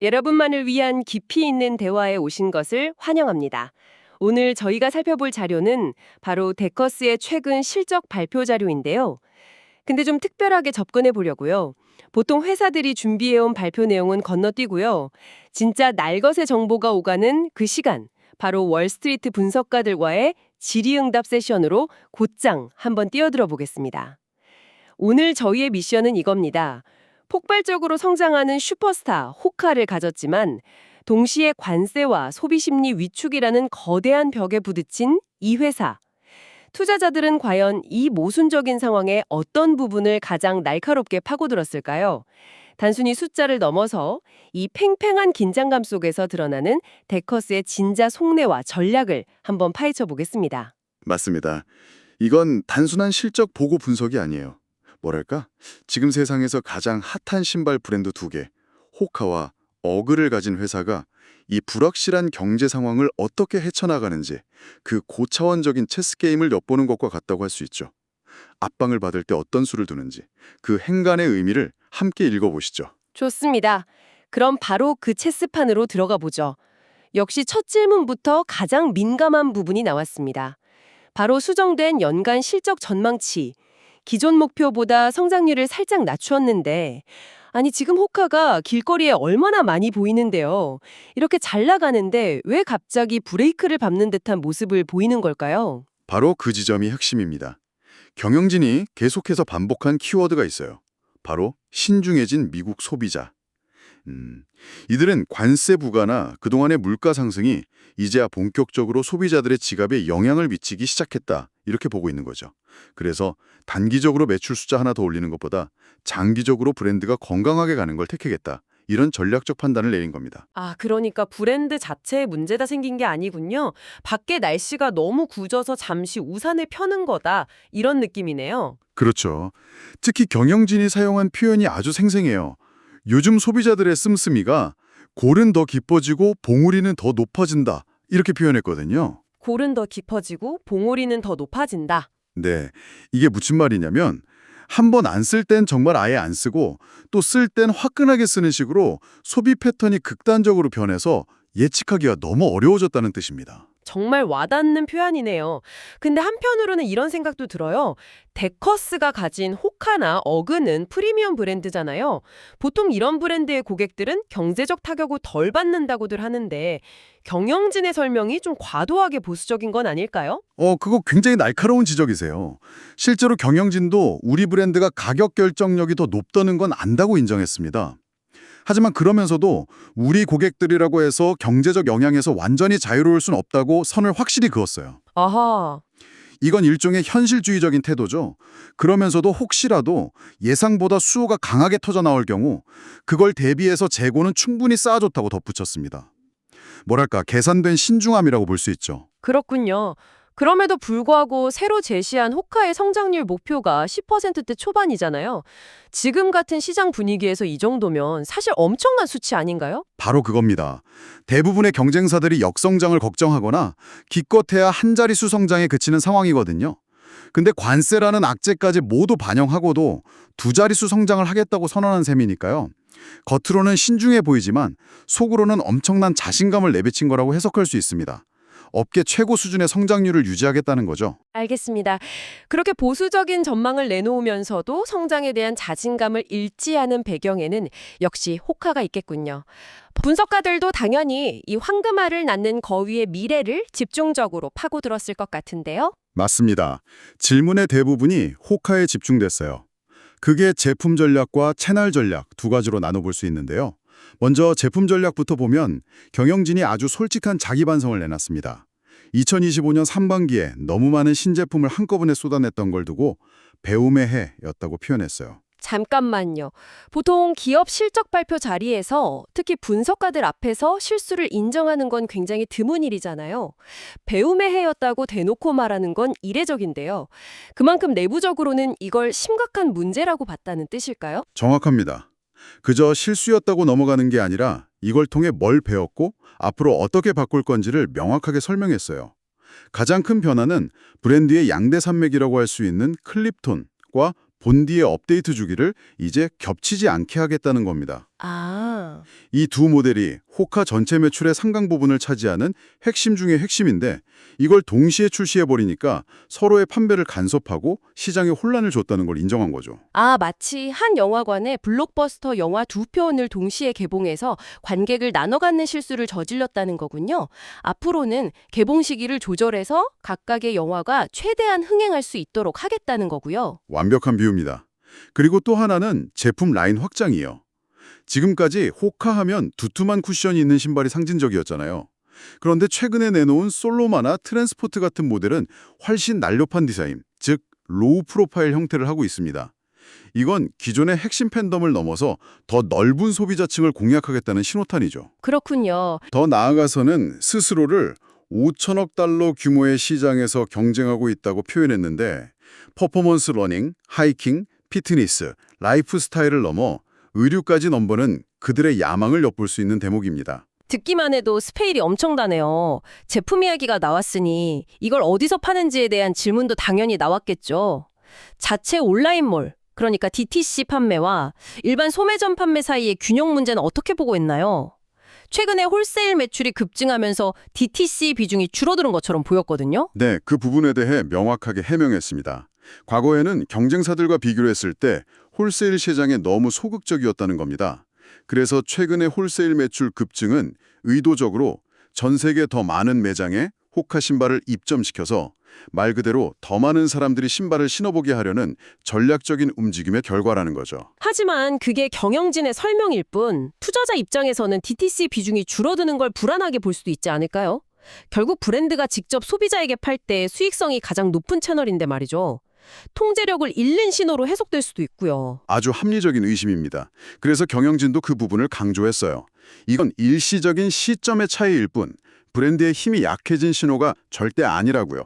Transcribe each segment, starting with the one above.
여러분만을 위한 깊이 있는 대화에 오신 것을 환영합니다. 오늘 저희가 살펴볼 자료는 바로 데커스의 최근 실적 발표 자료인데요. 근데 좀 특별하게 접근해 보려고요. 보통 회사들이 준비해온 발표 내용은 건너뛰고요. 진짜 날것의 정보가 오가는 그 시간, 바로 월스트리트 분석가들과의 질의응답 세션으로 곧장 한번 뛰어들어 보겠습니다. 오늘 저희의 미션은 이겁니다. 폭발적으로 성장하는 슈퍼스타 호카를 가졌지만 동시에 관세와 소비심리 위축이라는 거대한 벽에 부딪힌 이 회사. 투자자들은 과연 이 모순적인 상황의 어떤 부분을 가장 날카롭게 파고들었을까요? 단순히 숫자를 넘어서 이 팽팽한 긴장감 속에서 드러나는 데커스의 진짜 속내와 전략을 한번 파헤쳐 보겠습니다. 맞습니다. 이건 단순한 실적 보고 분석이 아니에요. 뭐랄까? 지금 세상에서 가장 핫한 신발 브랜드 두 개, 호카와 어그를 가진 회사가 이 불확실한 경제 상황을 어떻게 헤쳐나가는지 그 고차원적인 체스 게임을 엿보는 것과 같다고 할 수 있죠. 앞방을 받을 때 어떤 수를 두는지 그 행간의 의미를 함께 읽어보시죠. 좋습니다. 그럼 바로 그 체스판으로 들어가 보죠. 역시 첫 질문부터 가장 민감한 부분이 나왔습니다. 바로 수정된 연간 실적 전망치. 기존 목표보다 성장률을 살짝 낮추었는데, 아니 지금 호카가 길거리에 얼마나 많이 보이는데요. 이렇게 잘 나가는데 왜 갑자기 브레이크를 밟는 듯한 모습을 보이는 걸까요? 바로 그 지점이 핵심입니다. 경영진이 계속해서 반복한 키워드가 있어요. 바로 신중해진 미국 소비자. 이들은 관세 부과나 그동안의 물가 상승이 이제야 본격적으로 소비자들의 지갑에 영향을 미치기 시작했다. 이렇게 보고 있는 거죠. 그래서 단기적으로 매출 숫자 하나 더 올리는 것보다 장기적으로 브랜드가 건강하게 가는 걸 택하겠다. 이런 전략적 판단을 내린 겁니다. 아, 그러니까 브랜드 자체에 문제가 생긴 게 아니군요. 밖에 날씨가 너무 굳어서 잠시 우산을 펴는 거다. 이런 느낌이네요. 그렇죠. 특히 경영진이 사용한 표현이 아주 생생해요. 요즘 소비자들의 씀씀이가 골은 더 깊어지고 봉우리는 더 높아진다. 이렇게 표현했거든요. 골은 더 깊어지고 봉우리는 더 높아진다. 네, 이게 무슨 말이냐면 한 번 안 쓸 땐 정말 아예 안 쓰고 또 쓸 땐 화끈하게 쓰는 식으로 소비 패턴이 극단적으로 변해서 예측하기가 너무 어려워졌다는 뜻입니다. 정말 와닿는 표현이네요. 근데 한편으로는 이런 생각도 들어요. 데커스가 가진 호카나 어그는 프리미엄 브랜드잖아요. 보통 이런 브랜드의 고객들은 경제적 타격을 덜 받는다고들 하는데 경영진의 설명이 좀 과도하게 보수적인 건 아닐까요? 그거 굉장히 날카로운 지적이세요. 실제로 경영진도 우리 브랜드가 가격 결정력이 더 높다는 건 안다고 인정했습니다. 하지만 그러면서도 우리 고객들이라고 해서 경제적 영향에서 완전히 자유로울 순 없다고 선을 확실히 그었어요. 아하. 이건 일종의 현실주의적인 태도죠. 그러면서도 혹시라도 예상보다 수요가 강하게 터져나올 경우 그걸 대비해서 재고는 충분히 쌓아줬다고 덧붙였습니다. 뭐랄까 계산된 신중함이라고 볼 수 있죠. 그렇군요. 그럼에도 불구하고 새로 제시한 호카의 성장률 목표가 10%대 초반이잖아요. 지금 같은 시장 분위기에서 이 정도면 사실 엄청난 수치 아닌가요? 바로 그겁니다. 대부분의 경쟁사들이 역성장을 걱정하거나 기껏해야 한 자릿수 성장에 그치는 상황이거든요. 근데 관세라는 악재까지 모두 반영하고도 두 자릿수 성장을 하겠다고 선언한 셈이니까요. 겉으로는 신중해 보이지만 속으로는 엄청난 자신감을 내비친 거라고 해석할 수 있습니다. 업계 최고 수준의 성장률을 유지하겠다는 거죠. 알겠습니다. 그렇게 보수적인 전망을 내놓으면서도 성장에 대한 자신감을 잃지 않은 배경에는 역시 호카가 있겠군요. 분석가들도 당연히 이 황금알을 낳는 거위의 미래를 집중적으로 파고들었을 것 같은데요. 맞습니다. 질문의 대부분이 호카에 집중됐어요. 그게 제품 전략과 채널 전략 두 가지로 나눠볼 수 있는데요. 먼저 제품 전략부터 보면 경영진이 아주 솔직한 자기 반성을 내놨습니다. 2025년 상반기에 너무 많은 신제품을 한꺼번에 쏟아냈던 걸 두고 배움의 해였다고 표현했어요. 잠깐만요. 보통 기업 실적 발표 자리에서 특히 분석가들 앞에서 실수를 인정하는 건 굉장히 드문 일이잖아요. 배움의 해였다고 대놓고 말하는 건 이례적인데요. 그만큼 내부적으로는 이걸 심각한 문제라고 봤다는 뜻일까요? 정확합니다. 그저 실수였다고 넘어가는 게 아니라 이걸 통해 뭘 배웠고 앞으로 어떻게 바꿀 건지를 명확하게 설명했어요. 가장 큰 변화는 브랜드의 양대 산맥이라고 할 수 있는 클립톤과 본디의 업데이트 주기를 이제 겹치지 않게 하겠다는 겁니다. 아, 이 두 모델이 호카 전체 매출의 상당 부분을 차지하는 핵심 중의 핵심인데 이걸 동시에 출시해버리니까 서로의 판매를 간섭하고 시장에 혼란을 줬다는 걸 인정한 거죠. 마치 한 영화관에 블록버스터 영화 두 편을 동시에 개봉해서 관객을 나눠 갖는 실수를 저질렀다는 거군요. 앞으로는 개봉 시기를 조절해서 각각의 영화가 최대한 흥행할 수 있도록 하겠다는 거고요. 완벽한 비유입니다. 그리고 또 하나는 제품 라인 확장이에요. 지금까지 호카 하면 두툼한 쿠션이 있는 신발이 상징적이었잖아요. 그런데 최근에 내놓은 솔로마나 트랜스포트 같은 모델은 훨씬 날렵한 디자인, 즉 로우 프로파일 형태를 하고 있습니다. 이건 기존의 핵심 팬덤을 넘어서 더 넓은 소비자층을 공략하겠다는 신호탄이죠. 그렇군요. 더 나아가서는 스스로를 5천억 달러 규모의 시장에서 경쟁하고 있다고 표현했는데 퍼포먼스 러닝, 하이킹, 피트니스, 라이프 스타일을 넘어 의류까지 넘보는 그들의 야망을 엿볼 수 있는 대목입니다. 듣기만 해도 스케일이 엄청나네요. 제품 이야기가 나왔으니 이걸 어디서 파는지에 대한 질문도 당연히 나왔겠죠. 자체 온라인몰, 그러니까 DTC 판매와 일반 소매점 판매 사이의 균형 문제는 어떻게 보고 있나요? 최근에 홀세일 매출이 급증하면서 DTC 비중이 줄어드는 것처럼 보였거든요. 네, 그 부분에 대해 명확하게 해명했습니다. 과거에는 경쟁사들과 비교를 했을 때 홀세일 시장에 너무 소극적이었다는 겁니다. 그래서 최근의 홀세일 매출 급증은 의도적으로 전 세계 더 많은 매장에 호카 신발을 입점시켜서 말 그대로 더 많은 사람들이 신발을 신어보게 하려는 전략적인 움직임의 결과라는 거죠. 하지만 그게 경영진의 설명일 뿐 투자자 입장에서는 DTC 비중이 줄어드는 걸 불안하게 볼 수도 있지 않을까요? 결국 브랜드가 직접 소비자에게 팔 때 수익성이 가장 높은 채널인데 말이죠. 통제력을 잃는 신호로 해석될 수도 있고요. 아주 합리적인 의심입니다. 그래서 경영진도 그 부분을 강조했어요. 이건 일시적인 시점의 차이일 뿐 브랜드의 힘이 약해진 신호가 절대 아니라고요.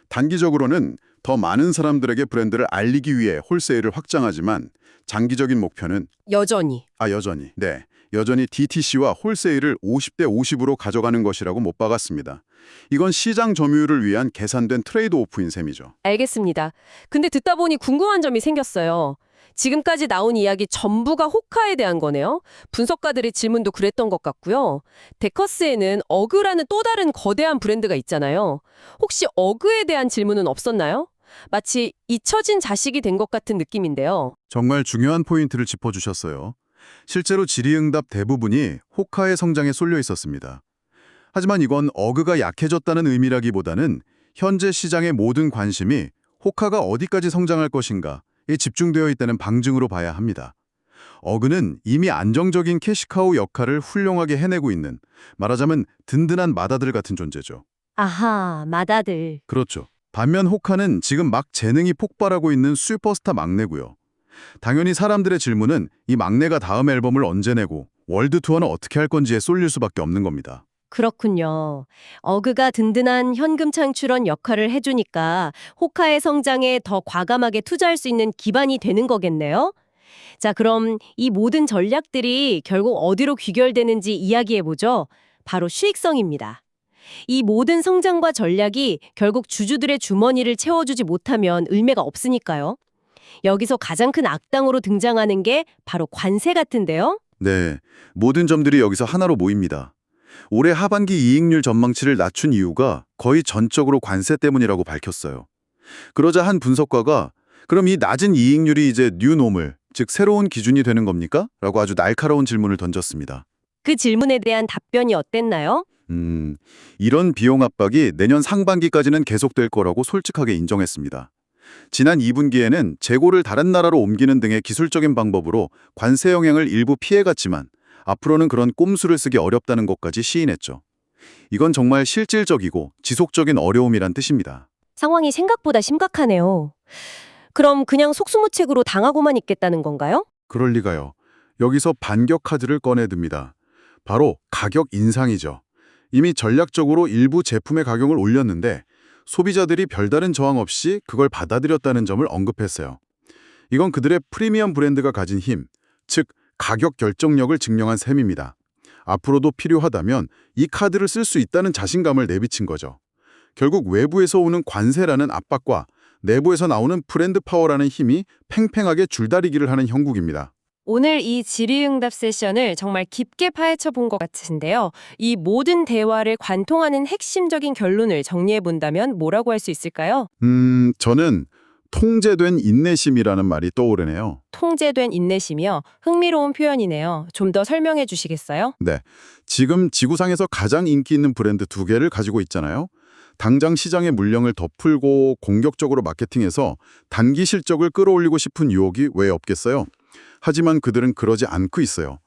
단기적으로는 더 많은 사람들에게 브랜드를 알리기 위해 홀세일을 확장하지만 장기적인 목표는 여전히. 여전히 DTC와 홀세일을 50대 50으로 가져가는 것이라고 못 박았습니다. 이건 시장 점유율을 위한 계산된 트레이드오프인 셈이죠. 알겠습니다. 근데 듣다 보니 궁금한 점이 생겼어요. 지금까지 나온 이야기 전부가 호카에 대한 거네요. 분석가들의 질문도 그랬던 것 같고요. 데커스에는 어그라는 또 다른 거대한 브랜드가 있잖아요. 혹시 어그에 대한 질문은 없었나요? 마치 잊혀진 자식이 된 것 같은 느낌인데요. 정말 중요한 포인트를 짚어주셨어요. 실제로 질의응답 대부분이 호카의 성장에 쏠려 있었습니다. 하지만 이건 어그가 약해졌다는 의미라기보다는 현재 시장의 모든 관심이 호카가 어디까지 성장할 것인가에 집중되어 있다는 방증으로 봐야 합니다. 어그는 이미 안정적인 캐시카우 역할을 훌륭하게 해내고 있는, 말하자면 든든한 맏아들 같은 존재죠. 아하, 맏아들. 그렇죠. 반면 호카는 지금 막 재능이 폭발하고 있는 슈퍼스타 막내고요. 당연히 사람들의 질문은 이 막내가 다음 앨범을 언제 내고 월드 투어는 어떻게 할 건지에 쏠릴 수밖에 없는 겁니다. 그렇군요. 어그가 든든한 현금 창출원 역할을 해주니까 호카의 성장에 더 과감하게 투자할 수 있는 기반이 되는 거겠네요. 자, 그럼 이 모든 전략들이 결국 어디로 귀결되는지 이야기해보죠. 바로 수익성입니다. 이 모든 성장과 전략이 결국 주주들의 주머니를 채워주지 못하면 의미가 없으니까요. 여기서 가장 큰 악당으로 등장하는 게 바로 관세 같은데요. 네, 모든 점들이 여기서 하나로 모입니다. 올해 하반기 이익률 전망치를 낮춘 이유가 거의 전적으로 관세 때문이라고 밝혔어요. 그러자 한 분석가가 그럼 이 낮은 이익률이 이제 뉴노멀, 즉 새로운 기준이 되는 겁니까? 라고 아주 날카로운 질문을 던졌습니다. 그 질문에 대한 답변이 어땠나요? 이런 비용 압박이 내년 상반기까지는 계속될 거라고 솔직하게 인정했습니다. 지난 2분기에는 재고를 다른 나라로 옮기는 등의 기술적인 방법으로 관세 영향을 일부 피해갔지만 앞으로는 그런 꼼수를 쓰기 어렵다는 것까지 시인했죠. 이건 정말 실질적이고 지속적인 어려움이란 뜻입니다. 상황이 생각보다 심각하네요. 그럼 그냥 속수무책으로 당하고만 있겠다는 건가요? 그럴 리가요. 여기서 반격 카드를 꺼내듭니다. 바로 가격 인상이죠. 이미 전략적으로 일부 제품의 가격을 올렸는데 소비자들이 별다른 저항 없이 그걸 받아들였다는 점을 언급했어요. 이건 그들의 프리미엄 브랜드가 가진 힘, 즉 가격 결정력을 증명한 셈입니다. 앞으로도 필요하다면 이 카드를 쓸 수 있다는 자신감을 내비친 거죠. 결국 외부에서 오는 관세라는 압박과 내부에서 나오는 브랜드 파워라는 힘이 팽팽하게 줄다리기를 하는 형국입니다. 오늘 이 질의응답 세션을 정말 깊게 파헤쳐 본 것 같으신데요. 이 모든 대화를 관통하는 핵심적인 결론을 정리해 본다면 뭐라고 할 수 있을까요? 저는 통제된 인내심이라는 말이 떠오르네요. 통제된 인내심이요. 흥미로운 표현이네요. 좀 더 설명해 주시겠어요? 네. 지금 지구상에서 가장 인기 있는 브랜드 두 개를 가지고 있잖아요. 당장 시장의 물량을 더 풀고 공격적으로 마케팅해서 단기 실적을 끌어올리고 싶은 유혹이 왜 없겠어요? 하지만 그들은 그러지 않고 있어요.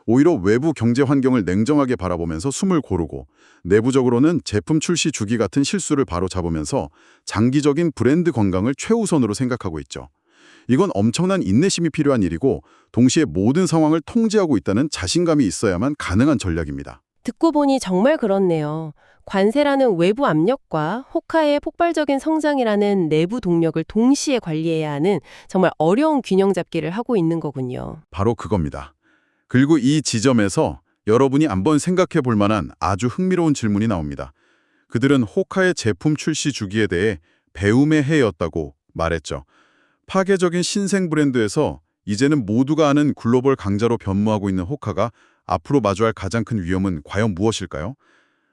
오히려 외부 경제 환경을 냉정하게 바라보면서 숨을 고르고 내부적으로는 제품 출시 주기 같은 실수를 바로잡으면서 장기적인 브랜드 건강을 최우선으로 생각하고 있죠. 이건 엄청난 인내심이 필요한 일이고 동시에 모든 상황을 통제하고 있다는 자신감이 있어야만 가능한 전략입니다. 듣고 보니 정말 그렇네요. 관세라는 외부 압력과 호카의 폭발적인 성장이라는 내부 동력을 동시에 관리해야 하는 정말 어려운 균형 잡기를 하고 있는 거군요. 바로 그겁니다. 그리고 이 지점에서 여러분이 한번 생각해 볼 만한 아주 흥미로운 질문이 나옵니다. 그들은 호카의 제품 출시 주기에 대해 배움의 해였다고 말했죠. 파괴적인 신생 브랜드에서 이제는 모두가 아는 글로벌 강자로 변모하고 있는 호카가 앞으로 마주할 가장 큰 위험은 과연 무엇일까요?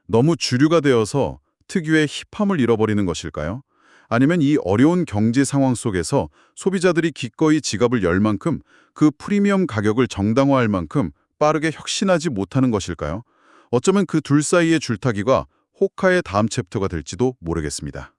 너무 주류가 되어서 특유의 힙함을 잃어버리는 것일까요? 아니면 이 어려운 경제 상황 속에서 소비자들이 기꺼이 지갑을 열 만큼 그 프리미엄 가격을 정당화할 만큼 빠르게 혁신하지 못하는 것일까요? 어쩌면 그 둘 사이의 줄타기가 호카의 다음 챕터가 될지도 모르겠습니다.